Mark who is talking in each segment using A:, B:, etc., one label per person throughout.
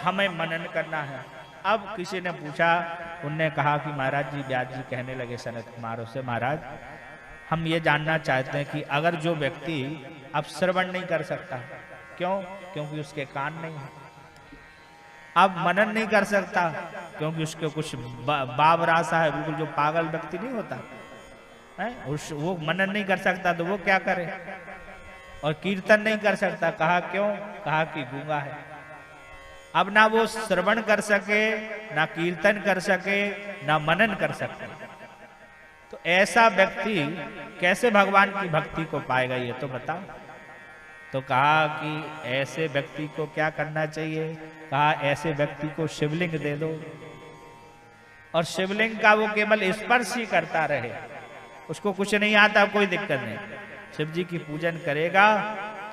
A: हमें मनन करना है। अब किसी ने पूछा, उनने कहा कि महाराज जी, व्यास जी कहने लगे सनत कुमारों से, महाराज हम ये जानना चाहते हैं कि अगर जो व्यक्ति अब श्रवण नहीं कर सकता, क्यों? क्योंकि उसके कान नहीं है। अब मनन नहीं कर सकता क्योंकि उसके कुछ बावरासा है, बिल्कुल जो पागल व्यक्ति नहीं होता है, वो मनन नहीं कर सकता तो वो क्या करे? और कीर्तन नहीं कर सकता, कहा क्यों? कहा कि गूंगा है। अब ना वो श्रवण कर सके, ना कीर्तन कर सके, ना मनन कर सके, तो ऐसा व्यक्ति कैसे भगवान की भक्ति को पाएगा, ये तो बताओ। तो कहा कि ऐसे व्यक्ति को क्या करना चाहिए? कहा ऐसे व्यक्ति को शिवलिंग दे दो, और शिवलिंग का वो केवल स्पर्श ही करता रहे, उसको कुछ नहीं आता, कोई दिक्कत नहीं, शिव जी की पूजन करेगा,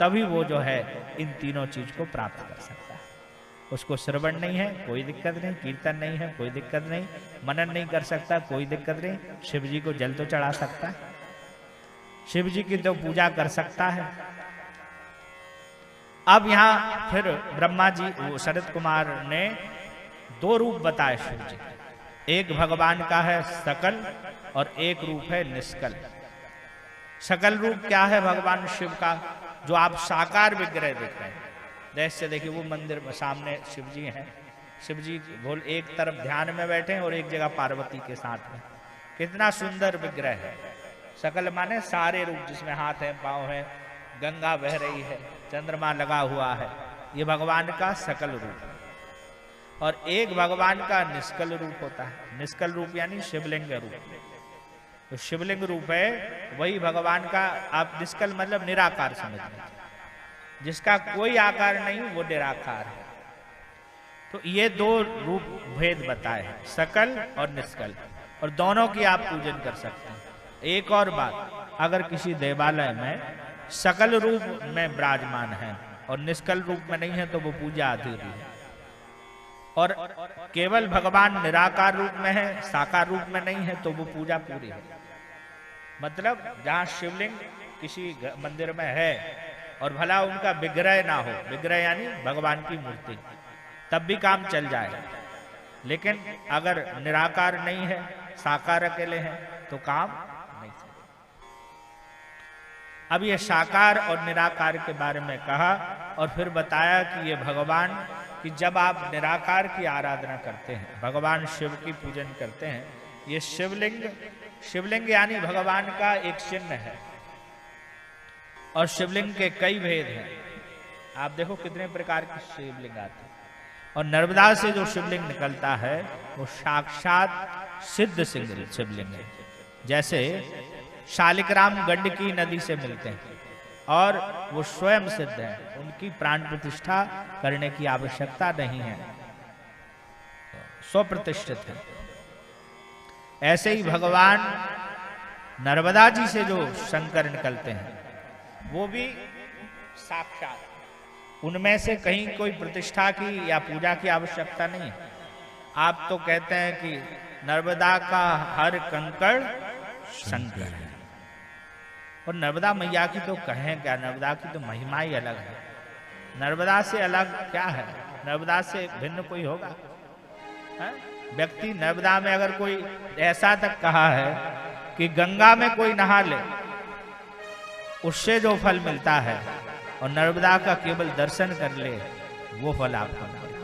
A: तभी वो जो है इन तीनों चीज को प्राप्त कर सकता है। उसको श्रवण नहीं है, कोई दिक्कत नहीं, कीर्तन नहीं है, कोई दिक्कत नहीं, मनन नहीं कर सकता, कोई दिक्कत नहीं, शिव जी को जल तो चढ़ा सकता है, शिव जी की तो पूजा कर सकता है। अब यहां फिर ब्रह्मा जी, शरद कुमार ने दो रूप बताए शिव जी, एक भगवान का है सकल और एक रूप है निष्कल। सकल रूप क्या है भगवान शिव का? जो आप साकार विग्रह देख रहे हैं, जैसे देखिए वो मंदिर में सामने शिव जी हैं, शिव जी बोल एक तरफ ध्यान में बैठे हैं और एक जगह पार्वती के साथ में, कितना सुंदर विग्रह है। सकल माने सारे रूप, जिसमें हाथ है, पांव है, गंगा बह रही है, चंद्रमा लगा हुआ है, ये भगवान का सकल रूप है। और एक भगवान का निष्कल रूप होता है। निष्कल रूप यानी शिवलिंग रूप, तो शिवलिंग रूप है वही भगवान का। आप निष्कल मतलब निराकार समझ लीजिए, जिसका कोई आकार नहीं, वो निराकार है। तो ये दो रूप भेद बताए हैं, सकल और निष्कल, और दोनों की आप पूजन कर सकते हैं। एक और बात, अगर किसी देवालय में सकल रूप में विराजमान है और निष्कल रूप में नहीं है, तो वो पूजा अधूरी है। और केवल भगवान निराकार रूप में है, साकार रूप में नहीं है, तो वो पूजा पूरी है। मतलब जहां शिवलिंग किसी मंदिर में है और भला उनका विग्रह ना हो, विग्रह यानी भगवान की मूर्ति, तब भी काम चल जाए। लेकिन अगर निराकार नहीं है, साकार अकेले हैं, तो काम नहीं चलेगा। अब ये साकार और निराकार के बारे में कहा, और फिर बताया कि ये भगवान कि जब आप निराकार की आराधना करते हैं, भगवान शिव की पूजन करते हैं, ये शिवलिंग, शिवलिंग यानी भगवान का एक चिन्ह है। और शिवलिंग के कई भेद हैं, आप देखो कितने प्रकार की शिवलिंग आती है। और नर्मदा से जो शिवलिंग निकलता है वो साक्षात सिद्ध शिवलिंग है। जैसे शालिग्राम गंडकी नदी से मिलते हैं और वो स्वयं सिद्ध है, उनकी प्राण प्रतिष्ठा करने की आवश्यकता नहीं है, स्वप्रतिष्ठित है। ऐसे ही भगवान नर्मदा जी से जो शंकर निकलते हैं वो भी साक्षात, उनमें से कहीं कोई प्रतिष्ठा की या पूजा की आवश्यकता नहीं है। आप तो कहते हैं कि नर्मदा का हर कंकड़ शंकर है, और नर्मदा मैया की तो कहें क्या, नर्मदा की तो महिमा ही अलग है। नर्मदा से अलग क्या है, नर्मदा से भिन्न कोई होगा है? व्यक्ति नर्मदा में अगर कोई, ऐसा तक कहा है कि गंगा में कोई नहा ले उससे जो फल मिलता है, और नर्मदा का केवल दर्शन कर ले वो फल आपको मिलेगा।